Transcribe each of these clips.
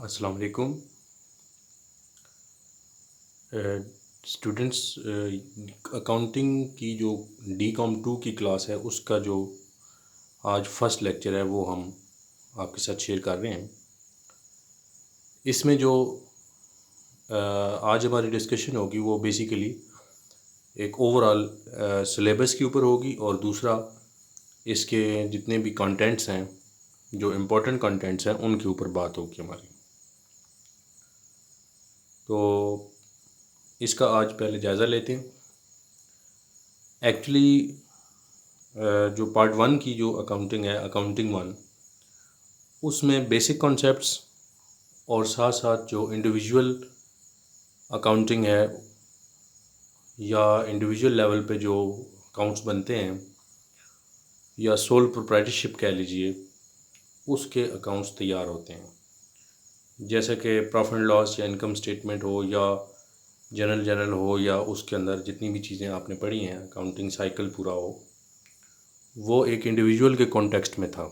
अस्सलाम वालेकुम students. Accounting की जो DCOM 2 की क्लास है उसका जो आज फर्स्ट लेक्चर है वो हम आपके साथ शेयर कर रहे हैं। इसमें जो आज हमारी डिस्कशन होगी वो बेसिकली एक ओवरऑल सिलेबस के ऊपर होगी और दूसरा इसके जितने भी कंटेंट्स हैं, जो इम्पोर्टेंट कंटेंट्स हैं, उनके ऊपर बात होगी हमारी। तो इसका आज पहले जायज़ा लेते हैं। एक्चुअली जो पार्ट 1 की जो अकाउंटिंग है, अकाउंटिंग 1, उसमें बेसिक कॉन्सेप्ट्स और साथ साथ जो इंडिविजुअल अकाउंटिंग है या इंडिविजुअल लेवल पे जो अकाउंट्स बनते हैं या सोल प्रोप्राइटरशिप कह लीजिए, उसके अकाउंट्स तैयार होते हैं। जैसे कि प्रॉफिट एंड लॉस या इनकम स्टेटमेंट हो या जनरल हो या उसके अंदर जितनी भी चीज़ें आपने पढ़ी हैं, अकाउंटिंग साइकिल पूरा हो, वो एक इंडिविजुअल के कॉन्टेक्स्ट में था।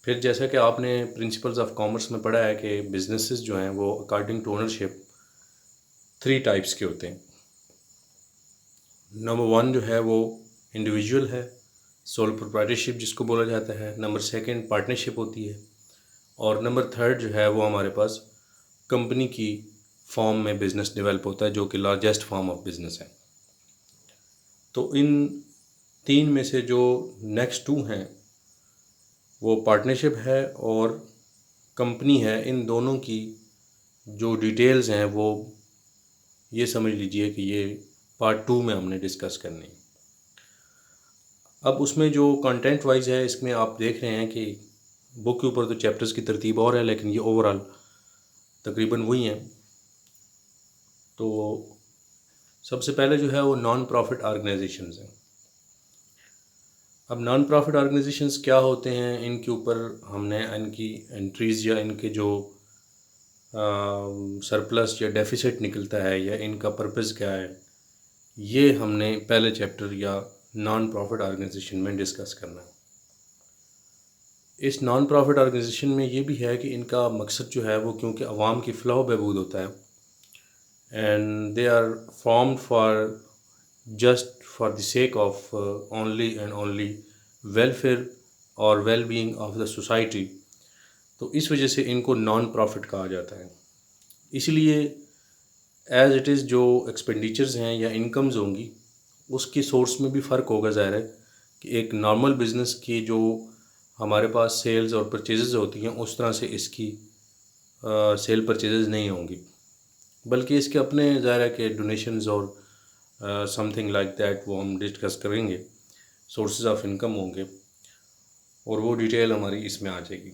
फिर जैसा कि आपने प्रिंसिपल्स ऑफ कॉमर्स में पढ़ा है कि बिजनेसेस जो हैं वो अकॉर्डिंग टू ओनरशिप 3 टाइप्स के होते हैं। नंबर 1 जो है वो इंडिविजुअल है, सोल प्रोप्राइटरशिप जिसको बोला जाता है। नंबर 2 पार्टनरशिप होती है और नंबर 3 जो है वो हमारे पास कंपनी की फॉर्म में बिज़नेस डेवलप होता है, जो कि लार्जेस्ट फॉर्म ऑफ बिज़नेस है। तो इन 3 में से जो नेक्स्ट 2 हैं वो पार्टनरशिप है और कंपनी है। इन दोनों की जो डिटेल्स हैं वो ये समझ लीजिए कि ये पार्ट 2 में हमने डिस्कस करनी। अब उसमें जो कंटेंट वाइज है, इसमें आप देख रहे हैं कि बुक के ऊपर तो चैप्टर्स की तरतीब और है, लेकिन ये ओवरऑल तकरीबन वही हैं। तो सबसे पहले जो है वो नॉन प्रॉफिट ऑर्गेनाइजेशंस हैं। अब नॉन प्रॉफिट ऑर्गेनाइजेशंस क्या होते हैं, इनके ऊपर हमने इनकी एंट्रीज़ या इनके जो सरप्लस या डेफिसिट निकलता है या इनका पर्पस क्या है, ये हमने पहले चैप्टर या नॉन प्रॉफिट ऑर्गेनाइजेशन में डिस्कस करना है। इस नॉन प्रॉफिट ऑर्गेनाइजेशन में ये भी है कि इनका मकसद जो है वो, क्योंकि अवाम की फ़लाह व बहबूद होता है, and they are formed for just for the sake of only and only welfare और well being of the society. तो इस वजह से इनको नॉन प्रॉफिट कहा जाता है। इसलिए एज़ इट इज़ जो एक्सपेंडिचर्स हैं या इनकम्स होंगी उसकी सोर्स में भी फ़र्क होगा। ज़ाहिर है कि एक नॉर्मल बिज़नेस की जो हमारे पास सेल्स और परचेज़ होती हैं, उस तरह से इसकी सेल परचेज़ नहीं होंगी, बल्कि इसके अपने ज़ाहिर है कि डोनेशंस और समथिंग लाइक दैट वो हम डिस्कस करेंगे। सोर्सेज ऑफ इनकम होंगे और वो डिटेल हमारी इसमें आ जाएगी।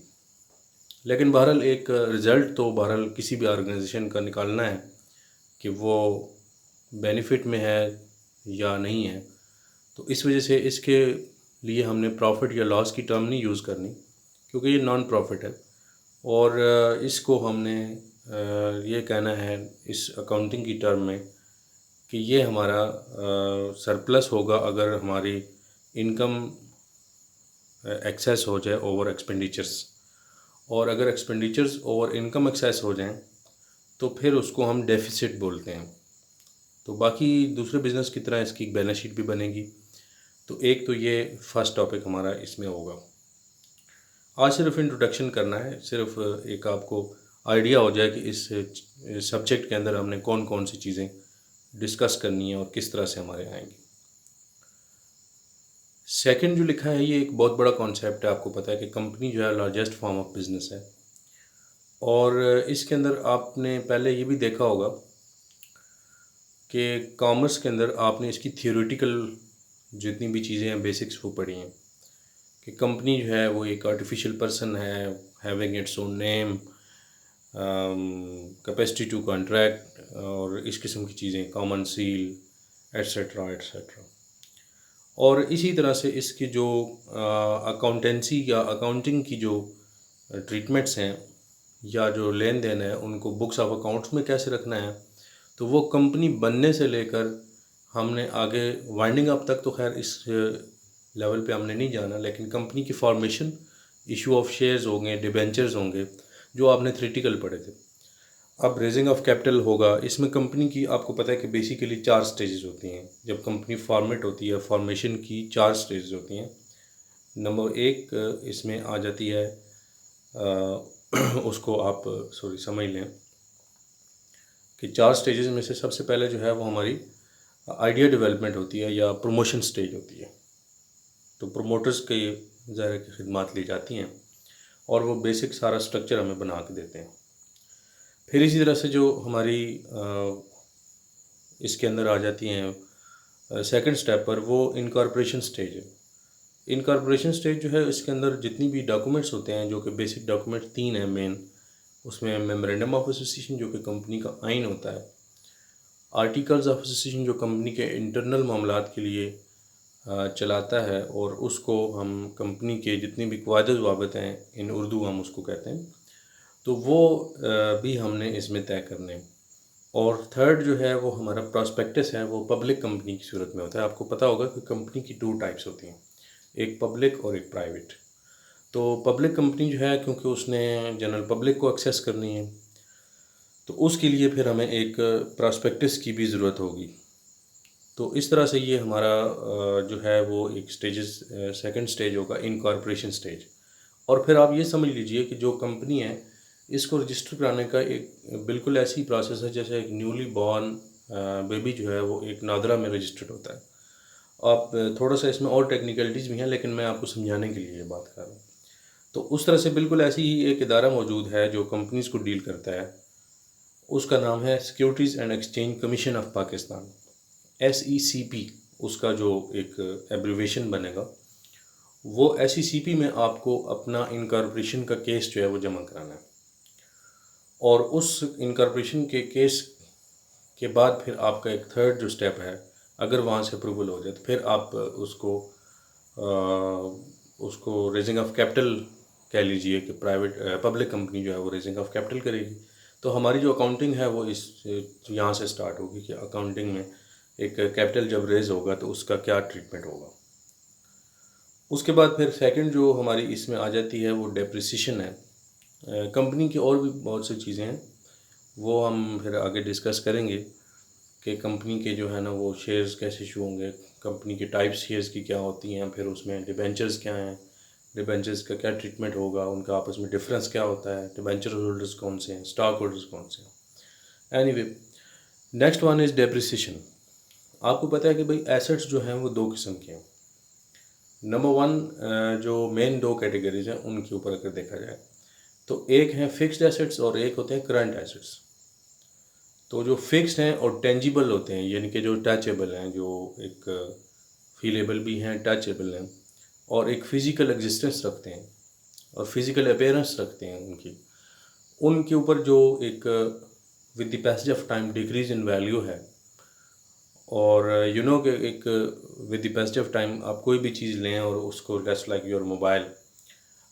लेकिन बहरहाल एक रिज़ल्ट तो बहरहाल किसी भी ऑर्गेनाइजेशन का निकालना है कि वो बेनिफिट में है या नहीं है। तो इस वजह से इसके लिए हमने प्रॉफिट या लॉस की टर्म नहीं यूज़ करनी, क्योंकि ये नॉन प्रॉफिट है। और इसको हमने ये कहना है इस अकाउंटिंग की टर्म में कि ये हमारा सरप्लस होगा अगर हमारी इनकम एक्सेस हो जाए ओवर एक्सपेंडिचर्स, और अगर एक्सपेंडिचर्स ओवर इनकम एक्सेस हो जाएं तो फिर उसको हम डेफिसिट बोलते हैं। तो बाकी दूसरे बिज़नेस की तरह इसकी बैलेंस शीट भी बनेगी। तो एक तो ये फर्स्ट टॉपिक हमारा इसमें होगा। आज सिर्फ इंट्रोडक्शन करना है, सिर्फ एक आपको आइडिया हो जाए कि इस सब्जेक्ट के अंदर हमने कौन कौन सी चीज़ें डिस्कस करनी है और किस तरह से हमारे आएंगी। सेकंड जो लिखा है, ये एक बहुत बड़ा कॉन्सेप्ट है। आपको पता है कि कंपनी जो है लार्जेस्ट फॉर्म ऑफ बिज़नेस है, और इसके अंदर आपने पहले ये भी देखा होगा कि कॉमर्स के अंदर आपने इसकी थियोरेटिकल जितनी भी चीज़ें हैं, बेसिक्स वो पढ़ी हैं कि कंपनी जो है वो एक आर्टिफिशियल पर्सन है, having its own name, capacity to contract और इस किस्म की चीज़ें, कॉमन सील एट्सेट्रा एट्सेट्रा। और इसी तरह से इसकी जो अकाउंटेंसी या अकाउंटिंग की जो ट्रीटमेंट्स हैं या जो लेन देन है, उनको बुक्स ऑफ अकाउंट्स में कैसे रखना है, तो वो कंपनी बनने से लेकर हमने आगे वाइंडिंग अप तक तो खैर इस लेवल पे हमने नहीं जाना, लेकिन कंपनी की फॉर्मेशन, इशू ऑफ शेयर्स होंगे, डिबेंचर्स होंगे, जो आपने थ्योरेटिकल पढ़े थे। अब रेजिंग ऑफ कैपिटल होगा, इसमें कंपनी की आपको पता है कि बेसिकली 4 स्टेजेस होती हैं। जब कंपनी फॉर्मेट होती है, फॉर्मेशन की 4 स्टेजेस होती हैं। नंबर 1 इसमें आ जाती है उसको आप समझ लें कि 4 स्टेजेस में से सबसे पहले जो है वो हमारी आइडिया डेवलपमेंट होती है या प्रमोशन स्टेज होती है। तो प्रमोटर्स के ज़ाहिर की खिदमात ली जाती हैं और वो बेसिक सारा स्ट्रक्चर हमें बना के देते हैं। फिर इसी तरह से जो हमारी इसके अंदर आ जाती हैं सेकंड स्टेप पर, वो इनकॉर्पोरेशन स्टेज है। इनकॉर्पोरेशन स्टेज जो है इसके अंदर जितनी भी डॉक्यूमेंट्स होते हैं, जो कि बेसिक डॉक्यूमेंट 3 हैं मेन, उसमें मेमोरेंडम ऑफ एसोसिएशन जो कि कंपनी का आइन होता है, आर्टिकल्स ऑफ एसोसिएशन जो कंपनी के इंटरनल मामलात के लिए चलाता है और उसको हम कंपनी के जितनी भी क़वायद ज़वाबित हैं, इन उर्दू हम उसको कहते हैं, तो वो भी हमने इसमें तय करने हैं। और थर्ड जो है वो हमारा प्रॉस्पेक्टस है, वो पब्लिक कंपनी की सूरत में होता है। आपको पता होगा कि कंपनी की 2 टाइप्स होती हैं, एक पब्लिक और एक प्राइवेट। तो पब्लिक कंपनी जो है, क्योंकि उसने जनरल पब्लिक को एक्सेस करनी है, तो उसके लिए फिर हमें एक प्रॉस्पेक्टस की भी ज़रूरत होगी। तो इस तरह से ये हमारा जो है वो एक सेकंड स्टेज होगा, इनकॉर्पोरेशन स्टेज। और फिर आप ये समझ लीजिए कि जो कंपनी है, इसको रजिस्टर कराने का एक बिल्कुल ऐसी प्रोसेस है जैसे एक न्यूली बॉर्न बेबी जो है वो एक नादरा में रजिस्टर्ड होता है। आप थोड़ा सा इसमें और टेक्निकलिटीज़ भी हैं, लेकिन मैं आपको समझाने के लिए ये बात कर रहा हूँ। तो उस तरह से बिल्कुल ऐसी ही एक इदारा मौजूद है जो कंपनीज़ को डील करता है। उसका नाम है securities and exchange commission of Pakistan, SECP उसका जो एक एब्रीवेशन बनेगा। वो SECP में आपको अपना इनकॉर्पोरेशन का केस जो है वो जमा कराना है, और उस इनकॉर्पोरेशन के केस के बाद फिर आपका एक थर्ड जो स्टेप है, अगर वहाँ से अप्रूवल हो जाए तो फिर आप उसको रेजिंग ऑफ कैपिटल कह लीजिए कि पब्लिक कंपनी जो है वो रेजिंग ऑफ कैपिटल करेगी। तो हमारी जो अकाउंटिंग है वो इस यहाँ से स्टार्ट होगी कि अकाउंटिंग में एक कैपिटल जब रेज होगा तो उसका क्या ट्रीटमेंट होगा। उसके बाद फिर सेकंड जो हमारी इसमें आ जाती है वो डेप्रिसिएशन है। कंपनी की और भी बहुत सी चीज़ें हैं, वो हम फिर आगे डिस्कस करेंगे कि कंपनी के जो है ना वो शेयर्स कैसे इशू होंगे, कंपनी के टाइप शेयर्स की क्या होती हैं, फिर उसमें डिबेंचर्स क्या हैं, डिबेंचर्स का क्या ट्रीटमेंट होगा, उनका आपस में डिफरेंस क्या होता है, डिबेंचर होल्डर्स कौन से हैं, स्टॉक होल्डर्स कौन से हैं। Anyway, next one is depreciation. आपको पता है कि भाई एसेट्स जो हैं वो 2 किस्म के हैं। नंबर 1 जो मेन 2 कैटेगरीज हैं उनके ऊपर अगर देखा जाए तो एक है फिक्स्ड एसेट्स और एक होते हैं करंट एसेट्स। तो जो फिक्स्ड हैं और टेंजिबल होते हैं, यानी कि जो टचेबल हैं, जो एक फीलेबल भी हैं, टचेबल हैं और एक फ़िज़िकल एग्जिस्टेंस रखते हैं और फिज़िकल अपीयरेंस रखते हैं उनके ऊपर जो एक with the passage of time decrease in value है। और यू नो कि एक with the passage of time आप कोई भी चीज़ लें और उसको जस्ट लाइक योर मोबाइल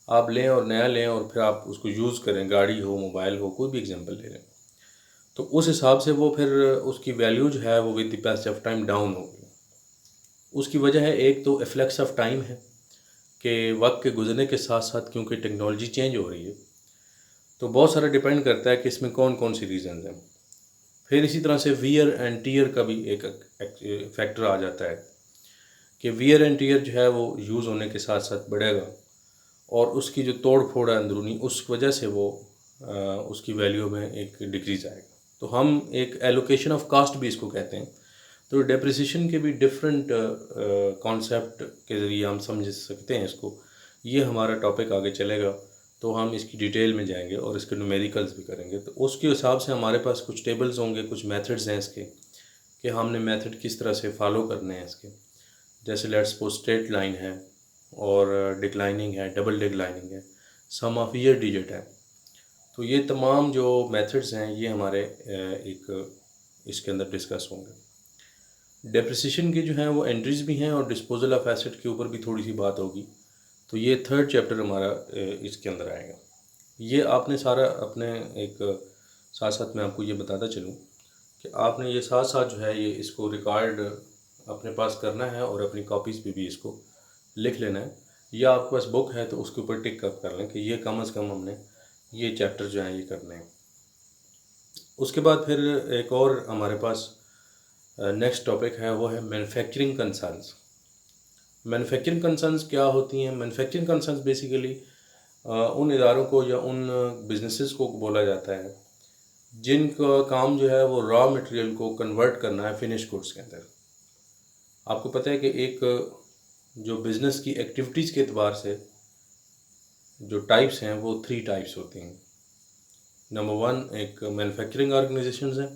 आप लें और नया लें और फिर आप उसको यूज़ करें, गाड़ी हो, मोबाइल हो, कोई भी एग्जांपल ले लें, तो उस हिसाब से वो फिर उसकी वैल्यू जो है वो with the passage of time down होगी। उसकी वजह है, एक तो इफ्लेक्स ऑफ टाइम है कि वक्त के गुजरने के साथ साथ क्योंकि टेक्नोलॉजी चेंज हो रही है, तो बहुत सारा डिपेंड करता है कि इसमें कौन कौन सी रीज़न हैं। फिर इसी तरह से वियर एंड टीयर का भी एक फैक्टर आ जाता है कि वियर एंड टीयर जो है वो यूज़ होने के साथ साथ बढ़ेगा और उसकी जो तोड़ फोड़ है अंदरूनी, उस वजह से वो उसकी वैल्यू में एक डिक्रीज़ आएगा। तो हम एक एलोकेशन ऑफ कास्ट भी इसको कहते हैं। तो डेप्रिसिएशन के भी डिफरेंट कॉन्सेप्ट के ज़रिए हम समझ सकते हैं इसको। ये हमारा टॉपिक आगे चलेगा तो हम इसकी डिटेल में जाएंगे और इसके न्यूमेरिकल्स भी करेंगे। तो उसके हिसाब से हमारे पास कुछ टेबल्स होंगे, कुछ मेथड्स हैं इसके कि हमने मेथड किस तरह से फॉलो करने हैं इसके। जैसे लेट्स सपोज स्ट्रेट लाइन है और डिक्लाइनिंग है, डबल डिक्लाइनिंग है, सम ऑफ ईयर डिजिट है। तो ये तमाम जो मेथड्स हैं ये हमारे एक इसके अंदर डिस्कस होंगे। डेप्रिसिएशन की जो हैं वो एंट्रीज़ भी हैं और डिस्पोजल ऑफ एसेट के ऊपर भी थोड़ी सी बात होगी। तो ये थर्ड चैप्टर हमारा इसके अंदर आएगा। ये आपने सारा अपने एक साथ साथ मैं आपको ये बताता चलूँ कि आपने ये साथ साथ जो है ये इसको रिकॉर्ड अपने पास करना है और अपनी कॉपीज़ पे भी इसको लिख लेना है, या आपके पास बुक है तो उसके ऊपर टिक अप कर लें कि ये कम से कम हमने ये चैप्टर जो हैं ये करने हैं। उसके बाद फिर एक और हमारे पास नेक्स्ट टॉपिक है, वो है मैन्युफैक्चरिंग कंसर्न्स। मैन्युफैक्चरिंग कंसर्न्स क्या होती हैं? मैन्युफैक्चरिंग कंसर्न्स बेसिकली उन इदारों को या उन बिजनेसेस को बोला जाता है जिनका काम जो है वो रॉ मटेरियल को कन्वर्ट करना है फिनिश गुड्स के अंदर। आपको पता है कि एक जो बिज़नेस की एक्टिविटीज़ के एतबार से जो टाइप्स हैं वो 3 टाइप्स होती हैं। नंबर 1 एक मैन्युफैक्चरिंग ऑर्गेनाइजेशंस हैं,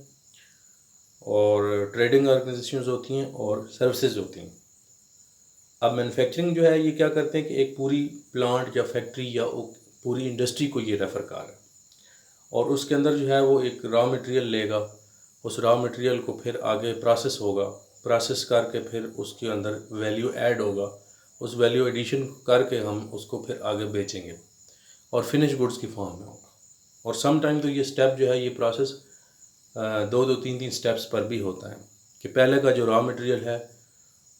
और ट्रेडिंग ऑर्गेनाइजेशंस होती हैं, और सर्विसेज होती हैं। अब मैन्युफैक्चरिंग जो है ये क्या करते हैं कि एक पूरी प्लांट या फैक्ट्री या पूरी इंडस्ट्री को ये रेफ़र कर रहा है, और उसके अंदर जो है वो एक रॉ मटेरियल लेगा, उस रॉ मटेरियल को फिर आगे प्रोसेस होगा, प्रोसेस करके फिर उसके अंदर वैल्यू ऐड होगा, उस वैल्यू एडिशन करके हम उसको फिर आगे बेचेंगे और फिनिश गुड्स की फॉर्म में होगा। और सम टाइम तो ये स्टेप जो है ये प्रोसेस 2-2 3-3 स्टेप्स पर भी होता है कि पहले का जो रॉ मटेरियल है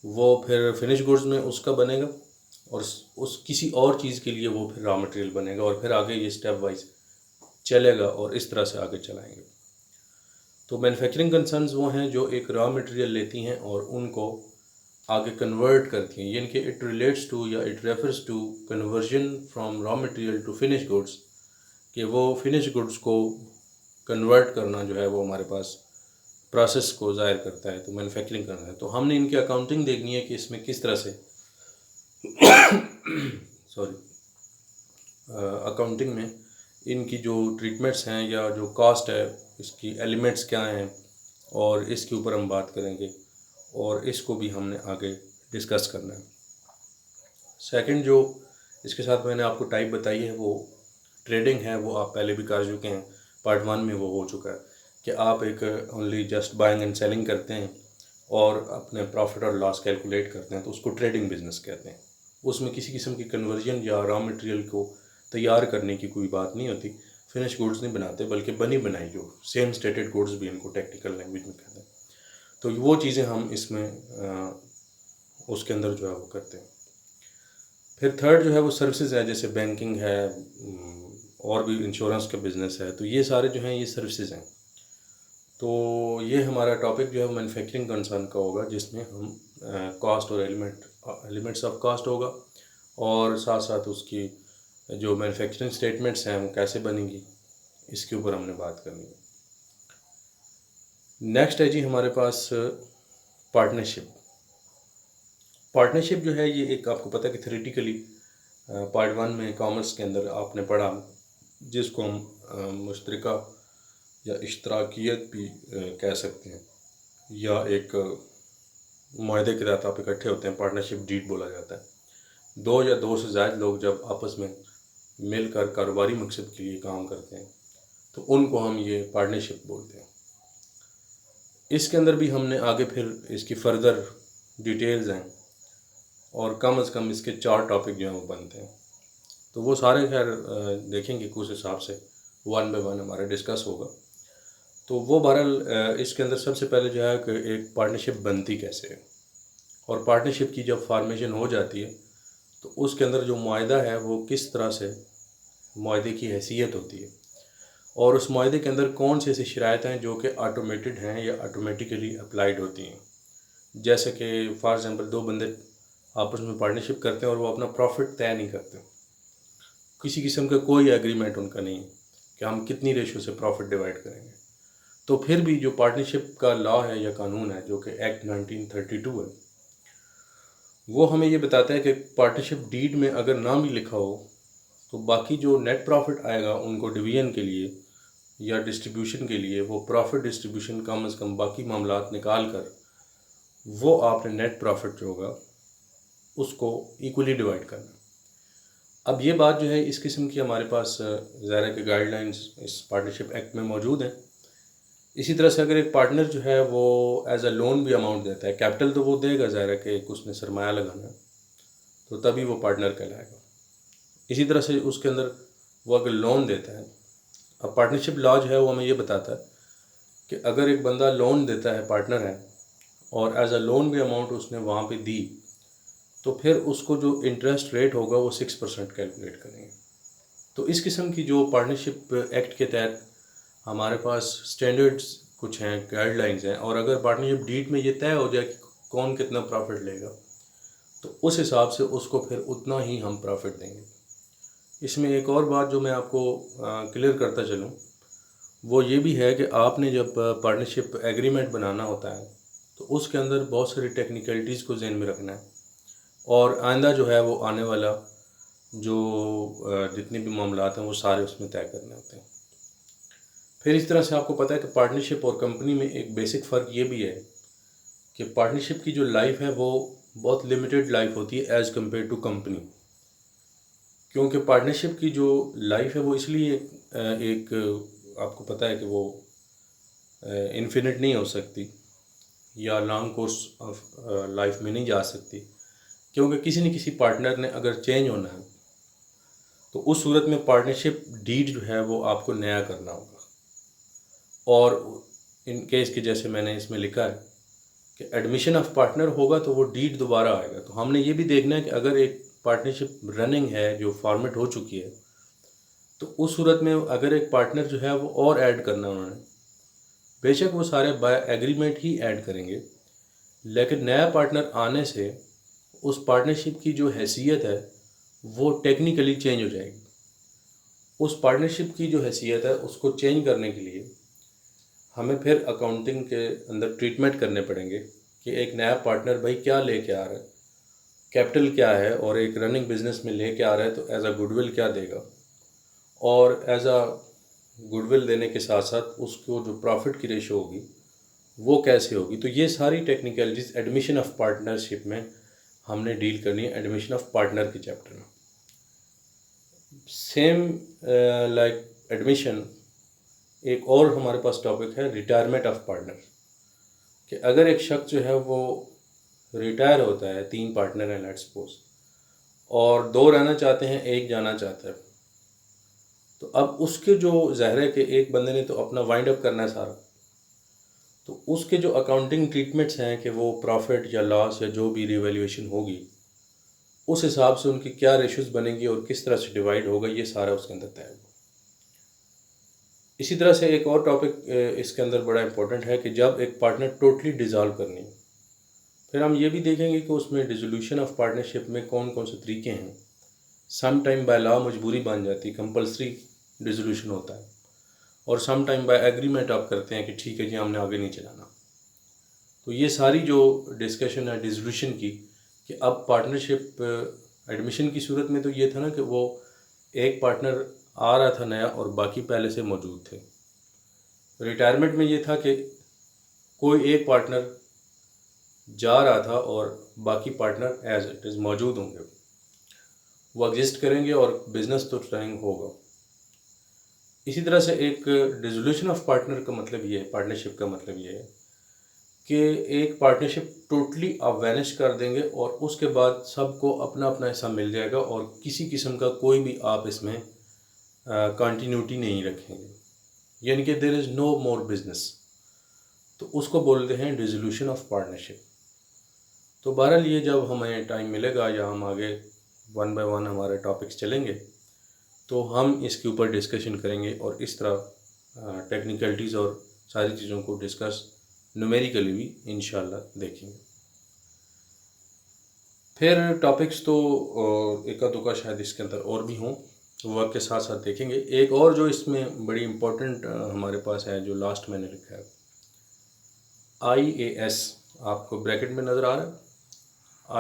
वो फिर फिनिश गुड्स में उसका बनेगा, और उस किसी और चीज़ के लिए वो फिर रॉ मटेरियल बनेगा, और फिर आगे ये स्टेप वाइज चलेगा और इस तरह से आगे चलाएंगे। तो मैन्युफैक्चरिंग कंसर्न्स वो हैं जो एक रॉ मटेरियल लेती हैं और उनको आगे कन्वर्ट करती हैं, यानी कि इट रिलेट्स टू या it refers to conversion from raw material to finish goods, कि वो फिनिश गुड्स को कन्वर्ट करना जो है वो हमारे पास प्रोसेस को ज़ाहिर करता है। तो मैन्युफैक्चरिंग करना है, तो हमने इनकी अकाउंटिंग देखनी है कि इसमें किस तरह से सॉरी अकाउंटिंग में इनकी जो ट्रीटमेंट्स हैं या जो कॉस्ट है, इसकी एलिमेंट्स क्या हैं, और इसके ऊपर हम बात करेंगे, और इसको भी हमने आगे डिस्कस करना है। सेकंड जो इसके साथ मैंने आपको टाइप बताई है वो ट्रेडिंग है, वो आप पहले भी कर चुके हैं, पार्ट 1 में वो हो चुका है कि आप एक only just buying and selling करते हैं और अपने प्रॉफिट और लॉस कैलकुलेट करते हैं, तो उसको ट्रेडिंग बिजनेस कहते हैं। उसमें किसी किस्म की कन्वर्जन या रॉ मटेरियल को तैयार करने की कोई बात नहीं होती, फिनिश गुड्स नहीं बनाते, बल्कि बनी बनाई जो सेम स्टेटेड गुड्स भी इनको टेक्निकल लैंग्वेज में कहते हैं। तो वो चीज़ें हम इसमें उसके अंदर जो है वो करते हैं। फिर थर्ड जो है वो सर्विसेज है, जैसे बैंकिंग है, और भी इंश्योरेंस का बिज़नेस है, तो ये सारे जो हैं ये सर्विसेज हैं। तो ये हमारा टॉपिक जो है वो मैन्युफैक्चरिंग कंसर्न का होगा, जिसमें हम कॉस्ट और एलिमेंट्स ऑफ कॉस्ट होगा, और साथ साथ उसकी जो मैन्युफैक्चरिंग स्टेटमेंट्स हैं वो कैसे बनेंगी, इसके ऊपर हमने बात करनी है। नेक्स्ट है जी हमारे पास पार्टनरशिप। पार्टनरशिप जो है ये एक, आपको पता है कि थ्योरेटिकली पार्ट 1 में कॉमर्स के अंदर आपने पढ़ा, जिसको हम मुश्तरका या इश्तराकियत भी कह सकते हैं, या एक मुआहदे के तहत आप इकट्ठे होते हैं, पार्टनरशिप डीड बोला जाता है। 2 या 2 से ज़्यादा लोग जब आपस में मिलकर कारोबारी मकसद के लिए काम करते हैं तो उनको हम ये पार्टनरशिप बोलते हैं। इसके अंदर भी हमने आगे फिर इसकी फर्दर डिटेल्स हैं, और कम से कम इसके 4 टॉपिक जो हैं वो बनते हैं, तो वो सारे खैर देखेंगे कि उस हिसाब से 1 बाय 1 हमारा डिस्कस होगा। तो वो बहरहाल इसके अंदर सबसे पहले जो है कि एक पार्टनरशिप बनती कैसे है, और पार्टनरशिप की जब फॉर्मेशन हो जाती है तो उसके अंदर जो मुआहदा है वो किस तरह से मुआहदे की हैसियत होती है, और उस मुआहदे के अंदर कौन से ऐसी शराइत हैं जो कि ऑटोमेटेड हैं या ऑटोमेटिकली अप्लाइड होती हैं। जैसे कि फॉर एग्ज़ाम्पल 2 बंदे आपस में पार्टनरशिप करते हैं और वो अपना प्रॉफिट तय नहीं करते, किसी किस्म का कोई एग्रीमेंट उनका नहीं है कि हम कितनी रेशो से प्रॉफिट डिवाइड करेंगे, तो फिर भी जो पार्टनरशिप का लॉ है या कानून है, जो कि एक्ट 1932 है, वो हमें ये बताता है कि पार्टनरशिप डीड में अगर नाम भी लिखा हो तो बाकी जो नेट प्रॉफिट आएगा उनको डिवीजन के लिए या डिस्ट्रीब्यूशन के लिए, वो प्रॉफिट डिस्ट्रीब्यूशन कम से कम बाकी मामलात निकाल कर वो आपने नेट प्रॉफिट जो होगा उसको इक्वली डिवाइड करना। अब ये बात जो है इस किस्म की हमारे पास ज़ाहिर है कि गाइडलाइंस इस पार्टनरशिप एक्ट में मौजूद हैं। इसी तरह से अगर एक पार्टनर जो है वो एज अ लोन भी अमाउंट देता है, कैपिटल तो वो देगा, ज़ाहिर है कि उसने सरमाया लगाना है, तो तभी वो पार्टनर कहलाएगा। इसी तरह से उसके अंदर वो अगर लोन देता है, अब पार्टनरशिप लॉ जो है वो हमें ये बताता है कि अगर एक बंदा लोन देता है, पार्टनर है, और एज अ लोन भी अमाउंट उसने वहाँ पे दी, तो फिर उसको जो इंटरेस्ट रेट होगा वो 6% कैलकुलेट करेंगे। तो इस किस्म की जो पार्टनरशिप एक्ट के तहत हमारे पास स्टैंडर्ड्स कुछ हैं, गाइडलाइंस हैं, और अगर पार्टनरशिप डीड में ये तय हो जाए कि कौन कितना प्रॉफिट लेगा तो उस हिसाब से उसको फिर उतना ही हम प्रॉफिट देंगे। इसमें एक और बात जो मैं आपको क्लियर करता चलूँ वो ये भी है कि आपने जब पार्टनरशिप एग्रीमेंट बनाना होता है तो उसके अंदर बहुत सारी टेक्निकलिटीज़ को ज़हन में रखना है, और आइंदा जो है वो आने वाला जो जितने भी मामलात हैं वो सारे उसमें तय करने होते हैं। फिर इस तरह से आपको पता है कि पार्टनरशिप और कंपनी में एक बेसिक फ़र्क ये भी है कि पार्टनरशिप की जो लाइफ है वो बहुत लिमिटेड लाइफ होती है एज़ कम्पेयर टू कंपनी। क्योंकि पार्टनरशिप की जो लाइफ है वो इसलिए एक आपको पता है कि वो इन्फिनिट नहीं हो सकती या लॉन्ग कोर्स ऑफ लाइफ में नहीं जा सकती, क्योंकि किसी न किसी पार्टनर ने अगर चेंज होना है तो उस सूरत में पार्टनरशिप डीड जो है वो आपको नया करना होगा। और इन केस के जैसे मैंने इसमें लिखा है कि एडमिशन ऑफ पार्टनर होगा तो वो डीड दोबारा आएगा। तो हमने ये भी देखना है कि अगर एक पार्टनरशिप रनिंग है जो फॉर्मेट हो चुकी है तो उस सूरत में अगर एक पार्टनर जो है वो और ऐड करना उन्होंने, बेशक वो सारे बाय एग्रीमेंट ही ऐड करेंगे, लेकिन नया पार्टनर आने से उस पार्टनरशिप की जो हैसियत है वो टेक्निकली चेंज हो जाएगी। उस पार्टनरशिप की जो हैसियत है उसको चेंज करने के लिए हमें फिर अकाउंटिंग के अंदर ट्रीटमेंट करने पड़ेंगे कि एक नया पार्टनर भाई क्या लेके आ रहा है, कैपिटल क्या है, और एक रनिंग बिजनेस में लेके आ रहा है तो एज अ गुडविल क्या देगा, और एज अ गुडविल देने के साथ साथ उसको जो प्रॉफिट की रेशो होगी वो कैसे होगी। तो ये सारी टेक्निकलिटीज़ एडमिशन ऑफ पार्टनरशिप में हमने डील करनी है, एडमिशन ऑफ पार्टनर के चैप्टर में। सेम लाइक एडमिशन एक और हमारे पास टॉपिक है रिटायरमेंट ऑफ पार्टनर, कि अगर एक शख्स जो है वो रिटायर होता है, 3 पार्टनर हैं लेट्स सपोज, और 2 रहना चाहते हैं, 1 जाना चाहता है, तो अब उसके जो ज़ाहिर है कि एक बंदे ने तो अपना वाइंड अप करना है सारा, तो उसके जो अकाउंटिंग ट्रीटमेंट्स हैं कि वो प्रॉफिट या लॉस या जो भी रिवैल्यूएशन होगी उस हिसाब से उनकी क्या रेशोज़ बनेंगी और किस तरह से डिवाइड होगा, ये सारा उसके अंदर तय होगा। इसी तरह से एक और टॉपिक इसके अंदर बड़ा इंपॉर्टेंट है कि जब एक पार्टनर टोटली डिज़ॉल्व करनी है, फिर हम ये भी देखेंगे कि उसमें डिसोल्यूशन ऑफ पार्टनरशिप में कौन कौन से तरीके हैं। सम टाइम बाय लॉ मजबूरी बन जाती है, कंपल्सरी डिसोल्यूशन होता है, और सम टाइम बाय एग्रीमेंट आप करते हैं कि ठीक है जी हमने आगे नहीं चलाना। तो ये सारी जो डिस्कशन है डिसोल्यूशन की, कि अब पार्टनरशिप एडमिशन की सूरत में तो ये था ना कि वो एक पार्टनर आ रहा था नया और बाकी पहले से मौजूद थे। रिटायरमेंट में ये था कि कोई एक पार्टनर जा रहा था और बाकी पार्टनर एज इट इज़ मौजूद होंगे, वो एग्जिस्ट करेंगे और बिज़नेस तो रनिंग होगा। इसी तरह से एक डिसोल्यूशन ऑफ पार्टनर का मतलब ये है, पार्टनरशिप का मतलब ये है कि एक पार्टनरशिप टोटली आप वैनिश कर देंगे और उसके बाद सबको अपना अपना हिस्सा मिल जाएगा और किसी किस्म का कोई भी आप इसमें कंटिन्यूटी नहीं रखेंगे, यानी कि there is no more business. तो उसको बोलते हैं डिसोल्यूशन ऑफ पार्टनरशिप। तो बहरहाल ये जब हमें टाइम मिलेगा या हम आगे वन बाय वन हमारे टॉपिक्स चलेंगे तो हम इसके ऊपर डिस्कशन करेंगे और इस तरह टेक्निकलिटीज़ और सारी चीज़ों को डिस्कस न्यूमेरिकली भी इंशाल्लाह देखेंगे। फिर टॉपिक्स तो एका दुका शायद इसके अंदर और भी हों, तो वक्त के साथ साथ देखेंगे। एक और जो इसमें बड़ी इम्पोर्टेंट हमारे पास है, जो लास्ट मैंने लिखा है, IAS, आपको ब्रैकेट में नज़र आ रहा है,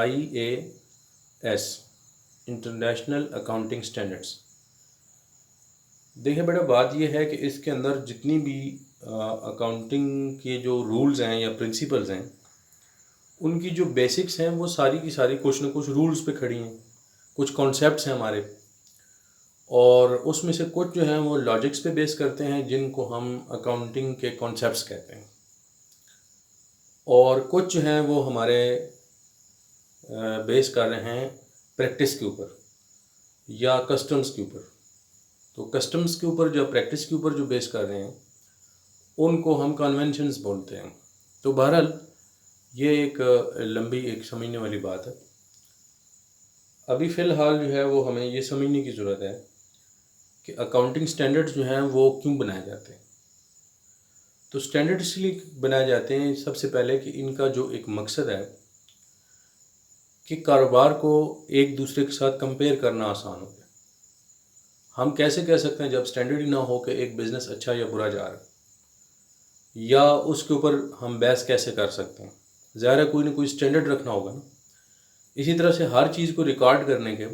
IAS, इंटरनेशनल अकाउंटिंग स्टैंडर्ड्स। देखिए बेटा, बात यह है कि इसके अंदर जितनी भी अकाउंटिंग के जो रूल्स हैं या प्रिंसिपल्स हैं, उनकी जो बेसिक्स हैं वो सारी की सारी कुछ ना कुछ रूल्स पे खड़ी हैं, कुछ कॉन्सेप्ट्स हैं हमारे, और उसमें से कुछ जो हैं वो लॉजिक्स पे बेस करते हैं जिनको हम अकाउंटिंग के कॉन्सेप्ट्स कहते हैं, और कुछ जो हैं वो हमारे बेस कर रहे हैं प्रैक्टिस के ऊपर या कस्टम्स के ऊपर। तो कस्टम्स के ऊपर जो प्रैक्टिस के ऊपर जो बेस कर रहे हैं उनको हम कन्वेंशंस बोलते हैं। तो बहरहाल ये एक लंबी एक समझने वाली बात है। अभी फ़िलहाल जो है वो हमें ये समझने की ज़रूरत है कि अकाउंटिंग स्टैंडर्ड्स जो हैं वो क्यों बनाए जाते हैं। तो स्टैंडर्ड इसलिए बनाए जाते हैं सबसे पहले कि इनका जो एक मकसद है कि कारोबार को एक दूसरे के साथ कंपेयर करना आसान हो जाए। हम कैसे कह सकते हैं जब स्टैंडर्ड ही ना हो कि एक बिज़नेस अच्छा या बुरा जा रहा है, या उसके ऊपर हम बहस कैसे कर सकते हैं। ज़ाहिर है कोई ना कोई स्टैंडर्ड रखना होगा ना। इसी तरह से हर चीज़ को रिकॉर्ड करने के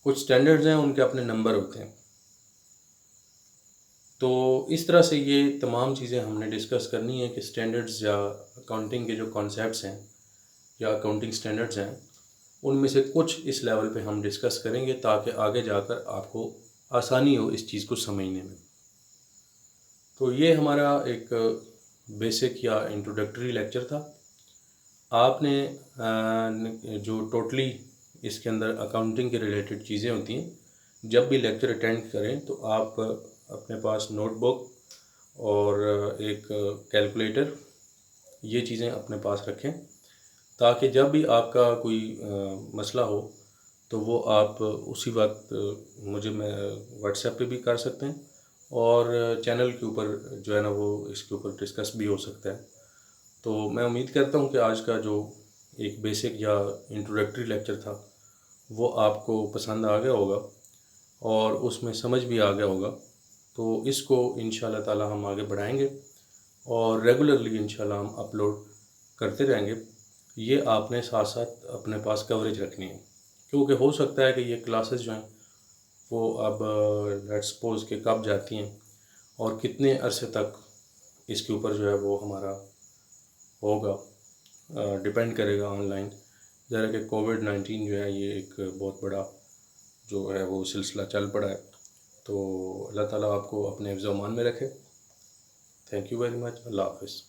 कुछ स्टैंडर्ड्स हैं, उनके अपने नंबर होते हैं। तो इस तरह से ये तमाम चीज़ें हमने डिस्कस करनी है कि स्टैंडर्ड्स या अकाउंटिंग के जो कॉन्सेप्ट्स हैं या अकाउंटिंग स्टैंडर्ड्स हैं, उनमें से कुछ इस लेवल पे हम डिस्कस करेंगे ताकि आगे जाकर आपको आसानी हो इस चीज़ को समझने में। तो ये हमारा एक बेसिक या इंट्रोडक्टरी लेक्चर था। आपने जो टोटली इसके अंदर अकाउंटिंग के रिलेटेड चीज़ें होती हैं, जब भी लेक्चर अटेंड करें तो आप अपने पास नोटबुक और एक कैलकुलेटर, ये चीज़ें अपने पास रखें ताकि जब भी आपका कोई मसला हो तो वो आप उसी वक्त मुझे मैं व्हाट्सएप पे भी कर सकते हैं, और चैनल के ऊपर जो है ना वो इसके ऊपर डिस्कस भी हो सकता है। तो मैं उम्मीद करता हूँ कि आज का जो एक बेसिक या इंट्रोडक्टरी लेक्चर था वो आपको पसंद आ गया होगा और उसमें समझ भी आ गया होगा। तो इसको इंशाल्लाह ताला हम आगे बढ़ाएंगे और रेगुलरली इंशाल्लाह हम अपलोड करते रहेंगे। ये आपने साथ साथ अपने पास कवरेज रखनी है, क्योंकि हो सकता है कि ये क्लासेस जो हैं वो अब लेट्स सपोज के कब जाती हैं और कितने अरसे तक इसके ऊपर जो है वो हमारा होगा, डिपेंड करेगा ऑनलाइन। ज़रा कि कोविड-19 जो है ये एक बहुत बड़ा जो है वो सिलसिला चल पड़ा है। तो अल्लाह ताला आपको अपने हिफ्ज़-ओ-अमान में रखे। Thank you very much. अल्लाह हाफ़िज़।